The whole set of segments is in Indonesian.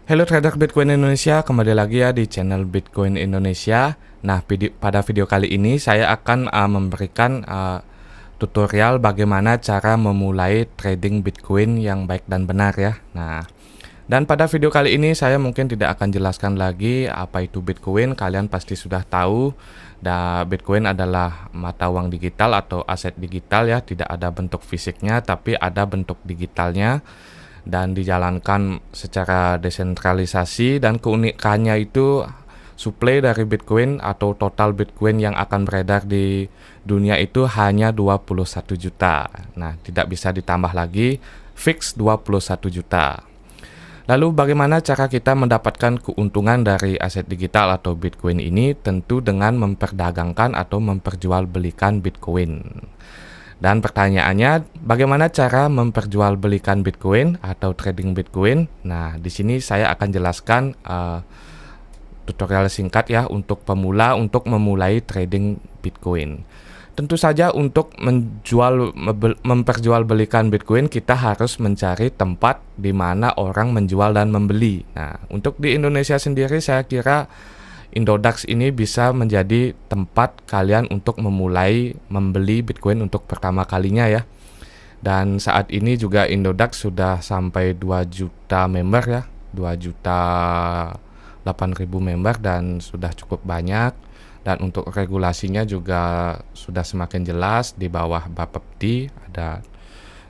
Halo trader Bitcoin Indonesia, kembali lagi ya di channel Bitcoin Indonesia. Nah, pada video kali ini saya akan memberikan tutorial bagaimana cara memulai trading Bitcoin yang baik dan benar ya. Nah, dan pada video kali ini saya mungkin tidak akan jelaskan lagi apa itu Bitcoin. Kalian pasti sudah tahu, Bitcoin adalah mata uang digital atau aset digital ya. Tidak ada bentuk fisiknya, tapi ada bentuk digitalnya dan dijalankan secara desentralisasi, dan keunikannya itu supply dari Bitcoin atau total Bitcoin yang akan beredar di dunia itu hanya 21 juta. Nah, tidak bisa ditambah lagi, fix 21 juta. Lalu bagaimana cara kita mendapatkan keuntungan dari aset digital atau Bitcoin ini? Tentu dengan memperdagangkan atau memperjualbelikan Bitcoin. Dan pertanyaannya, bagaimana cara memperjualbelikan Bitcoin atau trading Bitcoin? Nah, di sini saya akan jelaskan tutorial singkat ya untuk pemula untuk memulai trading Bitcoin. Tentu saja untuk memperjualbelikan Bitcoin kita harus mencari tempat di mana orang menjual dan membeli. Nah, untuk di Indonesia sendiri saya kira Indodax ini bisa menjadi tempat kalian untuk memulai membeli Bitcoin untuk pertama kalinya ya. Dan saat ini juga Indodax sudah sampai 2 juta member ya, 2.008.000 member dan sudah cukup banyak. Dan untuk regulasinya juga sudah semakin jelas, di bawah Bapepti ada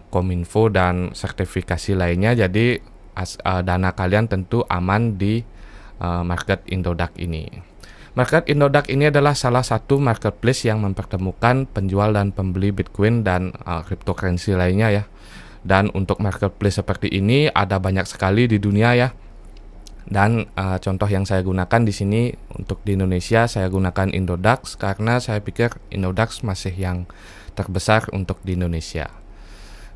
Kominfo dan sertifikasi lainnya. Jadi dana kalian tentu aman di market Indodax ini. Market Indodax ini adalah salah satu marketplace yang mempertemukan penjual dan pembeli Bitcoin dan cryptocurrency lainnya ya. Dan untuk marketplace seperti ini ada banyak sekali di dunia ya. Dan contoh yang saya gunakan di sini untuk di Indonesia, saya gunakan Indodax karena saya pikir Indodax masih yang terbesar untuk di Indonesia.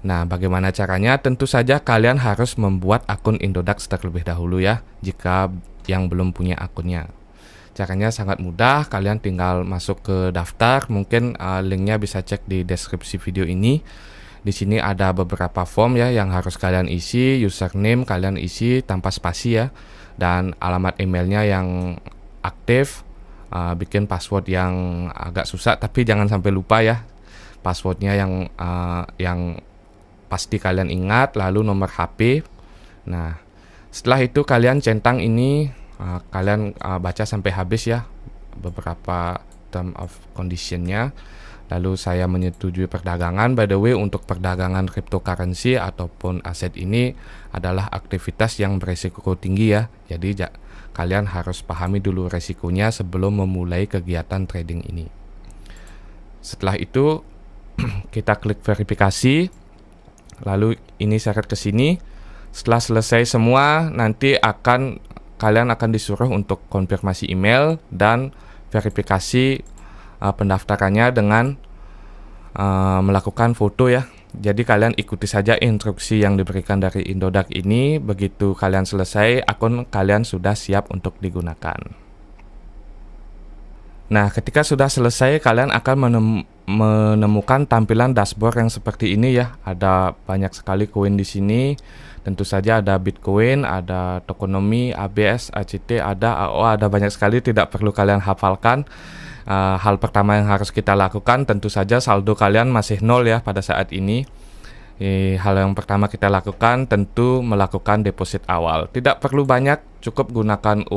Nah, bagaimana caranya? Tentu saja kalian harus membuat akun Indodax terlebih dahulu ya, jika yang belum punya akunnya. Caranya sangat mudah, kalian tinggal masuk ke daftar, mungkin linknya bisa cek di deskripsi video ini. Di sini ada beberapa form ya yang harus kalian isi, username kalian isi tanpa spasi ya, dan alamat emailnya yang aktif, bikin password yang agak susah tapi jangan sampai lupa ya, passwordnya yang pasti kalian ingat, lalu nomor HP. Nah, setelah itu kalian centang ini, kalian baca sampai habis ya beberapa term of conditionnya. Lalu saya menyetujui perdagangan. By the way, untuk perdagangan cryptocurrency ataupun aset ini adalah aktivitas yang beresiko tinggi ya. Jadi kalian harus pahami dulu resikonya sebelum memulai kegiatan trading ini. Setelah itu kita klik verifikasi. Lalu ini syarat ke sini. Setelah selesai semua, nanti kalian akan disuruh untuk konfirmasi email dan verifikasi pendaftarannya dengan melakukan foto ya. Jadi kalian ikuti saja instruksi yang diberikan dari Indodax ini. Begitu kalian selesai, akun kalian sudah siap untuk digunakan. Nah, ketika sudah selesai, kalian akan menemukan tampilan dashboard yang seperti ini ya. Ada banyak sekali koin di sini. Tentu saja ada Bitcoin, ada Tokenomics, ABS, ACT, ada AO, ada banyak sekali, tidak perlu kalian hafalkan. Hal pertama yang harus kita lakukan tentu saja saldo kalian masih nol ya pada saat ini. Hal yang pertama kita lakukan tentu melakukan deposit awal. Tidak perlu banyak, cukup gunakan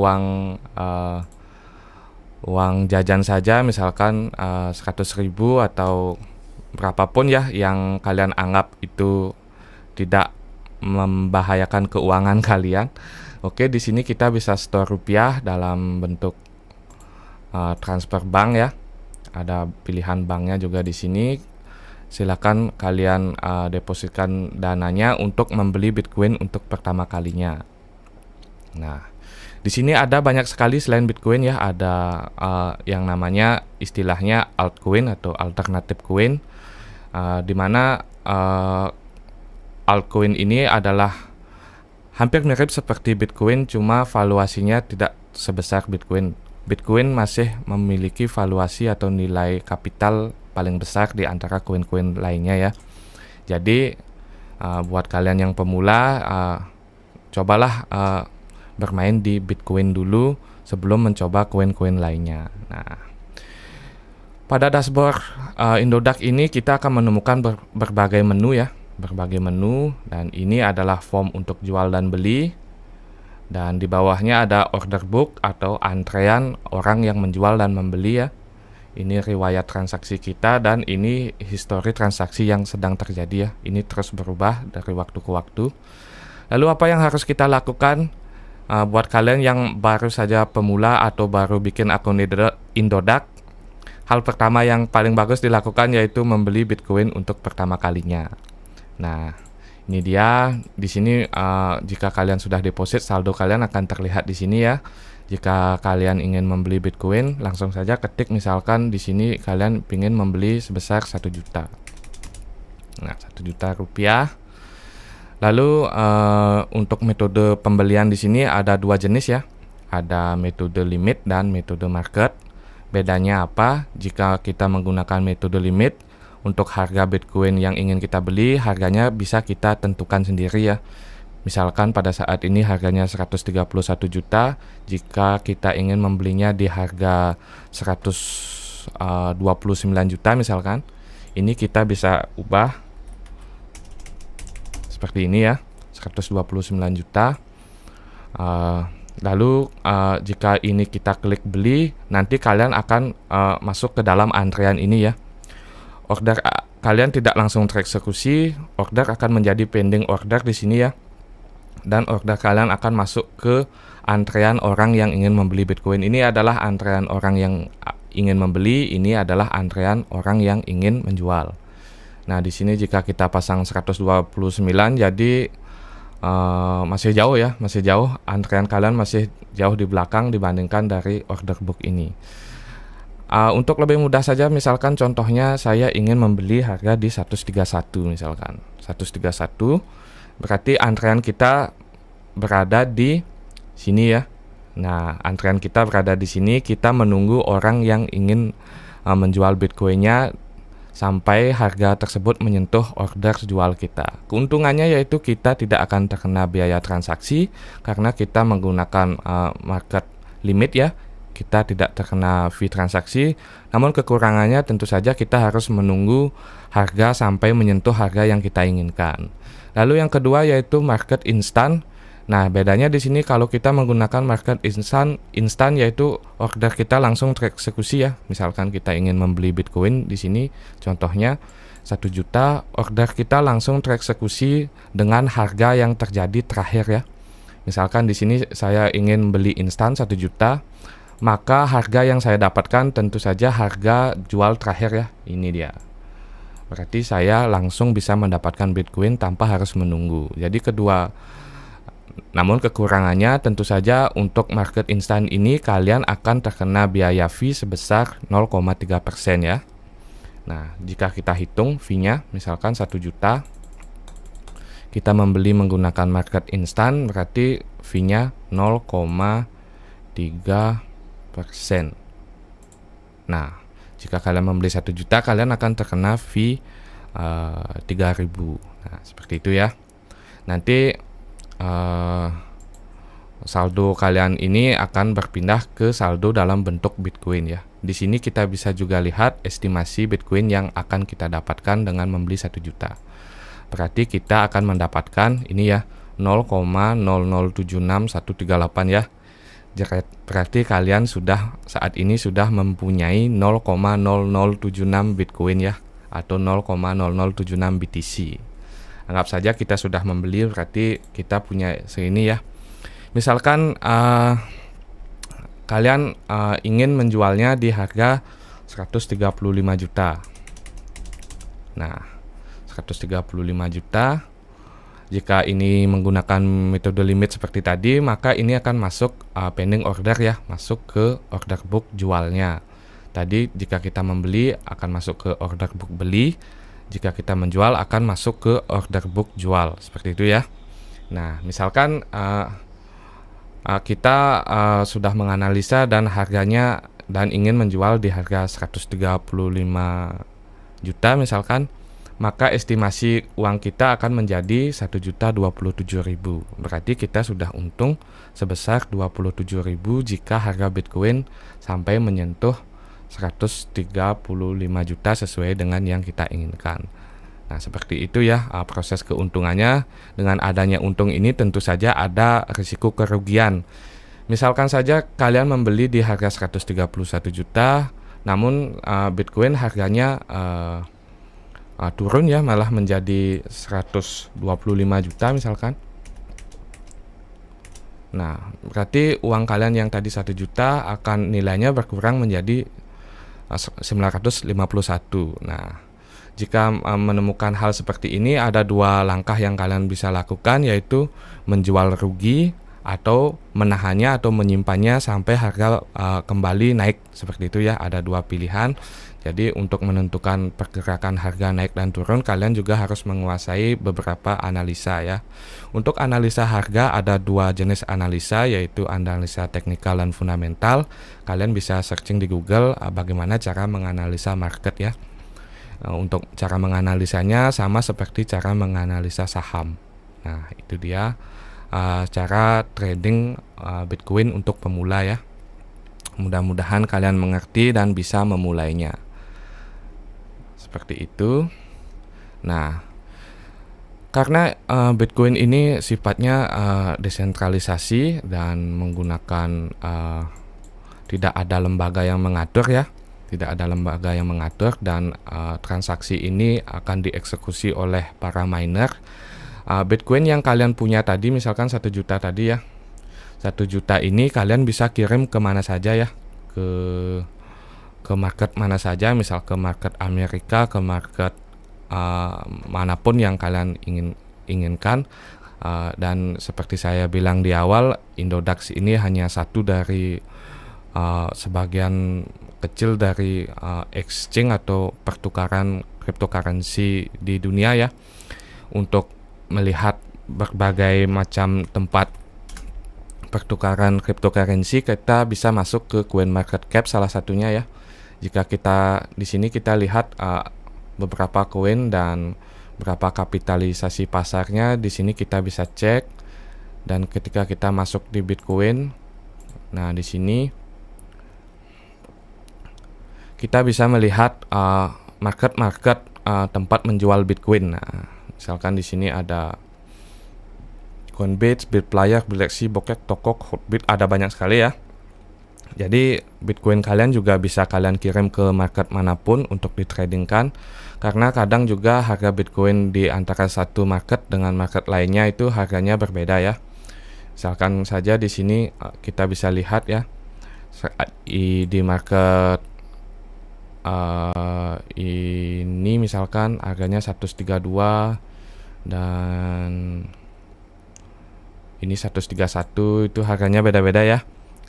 uang jajan saja, misalkan 100.000 atau berapapun ya yang kalian anggap itu tidak membahayakan keuangan kalian. Oke, di sini kita bisa store rupiah dalam bentuk transfer bank ya. Ada pilihan banknya juga di sini. Silakan kalian depositkan dananya untuk membeli Bitcoin untuk pertama kalinya. Nah, di sini ada banyak sekali selain Bitcoin ya, ada yang namanya istilahnya altcoin atau alternative coin, di mana altcoin ini adalah hampir mirip seperti Bitcoin, cuma valuasinya tidak sebesar Bitcoin. Bitcoin masih memiliki valuasi atau nilai kapital paling besar di antara koin-koin lainnya ya. Jadi buat kalian yang pemula, cobalah bermain di Bitcoin dulu sebelum mencoba koin-koin lainnya. Nah, pada dashboard Indodax ini kita akan menemukan berbagai menu ya, berbagai menu, dan ini adalah form untuk jual dan beli. Dan di bawahnya ada order book atau antrean orang yang menjual dan membeli ya. Ini riwayat transaksi kita dan ini histori transaksi yang sedang terjadi ya. Ini terus berubah dari waktu ke waktu. Lalu apa yang harus kita lakukan buat kalian yang baru saja pemula atau baru bikin akun Indodax? Hal pertama yang paling bagus dilakukan yaitu membeli Bitcoin untuk pertama kalinya. Nah, ini dia. Di sini jika kalian sudah deposit, saldo kalian akan terlihat di sini ya. Jika kalian ingin membeli Bitcoin, langsung saja ketik misalkan di sini kalian ingin membeli sebesar 1 juta. Nah, 1 juta rupiah. Lalu untuk metode pembelian di sini ada 2 jenis ya. Ada metode limit dan metode market. Bedanya apa? Jika kita menggunakan metode limit, untuk harga Bitcoin yang ingin kita beli, harganya bisa kita tentukan sendiri ya. Misalkan pada saat ini harganya 131 juta, jika kita ingin membelinya di harga 129 juta misalkan, ini kita bisa ubah seperti ini ya, 129 juta. Lalu jika ini kita klik beli, nanti kalian akan masuk ke dalam antrean ini ya. Order kalian tidak langsung tereksekusi, order akan menjadi pending order di sini ya. Dan order kalian akan masuk ke antrean orang yang ingin membeli Bitcoin. Ini adalah antrean orang yang ingin membeli, ini adalah antrean orang yang ingin menjual. Nah, di sini jika kita pasang 129 jadi masih jauh ya, masih jauh. Antrean kalian masih jauh di belakang dibandingkan dari order book ini. Untuk lebih mudah saja, misalkan contohnya saya ingin membeli harga di 131 misalkan. 131 berarti antrean kita berada di sini ya. Nah, antrean kita berada di sini, kita menunggu orang yang ingin menjual Bitcoinnya sampai harga tersebut menyentuh order jual kita. Keuntungannya yaitu kita tidak akan terkena biaya transaksi karena kita menggunakan market limit ya. Kita tidak terkena fee transaksi. Namun kekurangannya tentu saja kita harus menunggu harga sampai menyentuh harga yang kita inginkan. Lalu yang kedua yaitu market instan. Nah, bedanya di sini kalau kita menggunakan market instan yaitu order kita langsung tereksekusi ya. Misalkan kita ingin membeli Bitcoin di sini contohnya 1 juta, order kita langsung tereksekusi dengan harga yang terjadi terakhir ya. Misalkan di sini saya ingin beli instan 1 juta, maka harga yang saya dapatkan tentu saja harga jual terakhir ya. Ini dia. Berarti saya langsung bisa mendapatkan Bitcoin tanpa harus menunggu. Jadi namun kekurangannya tentu saja untuk market instan ini kalian akan terkena biaya fee sebesar 0,3% ya. Nah, jika kita hitung fee-nya misalkan 1 juta, kita membeli menggunakan market instan berarti fee-nya 0,3%. Nah, jika kalian membeli 1 juta, kalian akan terkena fee 3.000. Nah, seperti itu ya. Nanti saldo kalian ini akan berpindah ke saldo dalam bentuk Bitcoin ya. Di sini kita bisa juga lihat estimasi Bitcoin yang akan kita dapatkan dengan membeli 1 juta. Berarti kita akan mendapatkan ini ya 0,0076138 ya. Berarti kalian saat ini sudah mempunyai 0,0076 Bitcoin ya, atau 0,0076 BTC. Anggap saja kita sudah membeli, berarti kita punya segini ya. Misalkan kalian ingin menjualnya di harga 135 juta. Nah, 135 juta. Jika ini menggunakan metode limit seperti tadi, maka ini akan masuk pending order ya, masuk ke order book jualnya. Tadi jika kita membeli akan masuk ke order book beli, jika kita menjual akan masuk ke order book jual, seperti itu ya. Nah, misalkan kita sudah menganalisa dan harganya dan ingin menjual di harga 135 juta misalkan, maka estimasi uang kita akan menjadi 1.027.000. Berarti kita sudah untung sebesar 27.000 jika harga Bitcoin sampai menyentuh 135 juta sesuai dengan yang kita inginkan. Nah, seperti itu ya proses keuntungannya. Dengan adanya untung ini tentu saja ada risiko kerugian. Misalkan saja kalian membeli di harga 131 juta, namun Bitcoin harganya turun ya, malah menjadi 125 juta misalkan. Nah, berarti uang kalian yang tadi 1 juta akan nilainya berkurang menjadi 951. Nah, jika menemukan hal seperti ini, ada dua langkah yang kalian bisa lakukan, yaitu menjual rugi atau menahannya atau menyimpannya sampai harga kembali naik. Seperti itu ya, ada dua pilihan. Jadi untuk menentukan pergerakan harga naik dan turun, kalian juga harus menguasai beberapa analisa ya. Untuk analisa harga ada dua jenis analisa, yaitu analisa teknikal dan fundamental. Kalian bisa searching di Google bagaimana cara menganalisa market ya. Untuk cara menganalisanya sama seperti cara menganalisa saham. Nah, itu dia cara trading Bitcoin untuk pemula ya. Mudah-mudahan kalian mengerti dan bisa memulainya. Seperti itu. Nah, karena Bitcoin ini sifatnya desentralisasi dan menggunakan tidak ada lembaga yang mengatur ya. Tidak ada lembaga yang mengatur, dan transaksi ini akan dieksekusi oleh para miner. Bitcoin yang kalian punya tadi, misalkan 1 juta tadi ya, 1 juta ini kalian bisa kirim kemana saja ya, ke market mana saja, misal ke market Amerika, ke market manapun yang kalian inginkan. Dan seperti saya bilang di awal, Indodax ini hanya satu dari sebagian kecil dari exchange atau pertukaran cryptocurrency di dunia ya. Untuk melihat berbagai macam tempat pertukaran cryptocurrency, kita bisa masuk ke CoinMarketCap salah satunya ya. Jika kita di sini kita lihat beberapa koin dan berapa kapitalisasi pasarnya, di sini kita bisa cek. Dan ketika kita masuk di Bitcoin, nah di sini kita bisa melihat market tempat menjual Bitcoin. Nah, misalkan di sini ada Coinbase, Bitplayer, Bileksi, Bokek, Tokok, Hotbit, ada banyak sekali ya. Jadi Bitcoin kalian juga bisa kalian kirim ke market manapun untuk ditradingkan, karena kadang juga harga Bitcoin di antara satu market dengan market lainnya itu harganya berbeda ya. Misalkan saja di sini kita bisa lihat ya, di market ini misalkan harganya 132 dan ini 131, itu harganya beda-beda ya.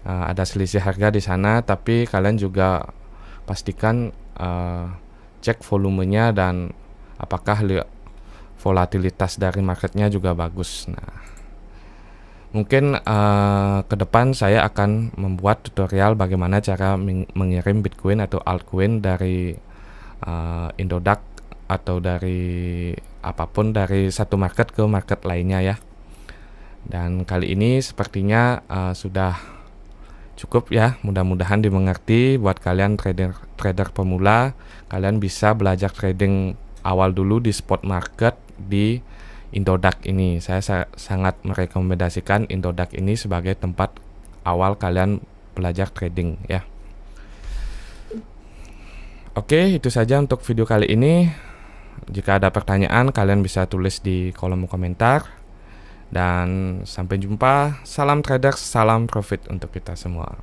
Ada selisih harga di sana, tapi kalian juga pastikan cek volumenya dan apakah volatilitas dari marketnya juga bagus. Nah, mungkin ke depan saya akan membuat tutorial bagaimana cara mengirim Bitcoin atau altcoin dari Indodax atau dari apapun, dari satu market ke market lainnya ya. Dan kali ini sepertinya sudah cukup ya, mudah-mudahan dimengerti buat kalian trader pemula. Kalian bisa belajar trading awal dulu di spot market di Indodax ini. Saya sangat merekomendasikan Indodax ini sebagai tempat awal kalian belajar trading ya. Oke, itu saja untuk video kali ini. Jika ada pertanyaan, kalian bisa tulis di kolom komentar. Dan sampai jumpa. Salam traders, salam profit untuk kita semua.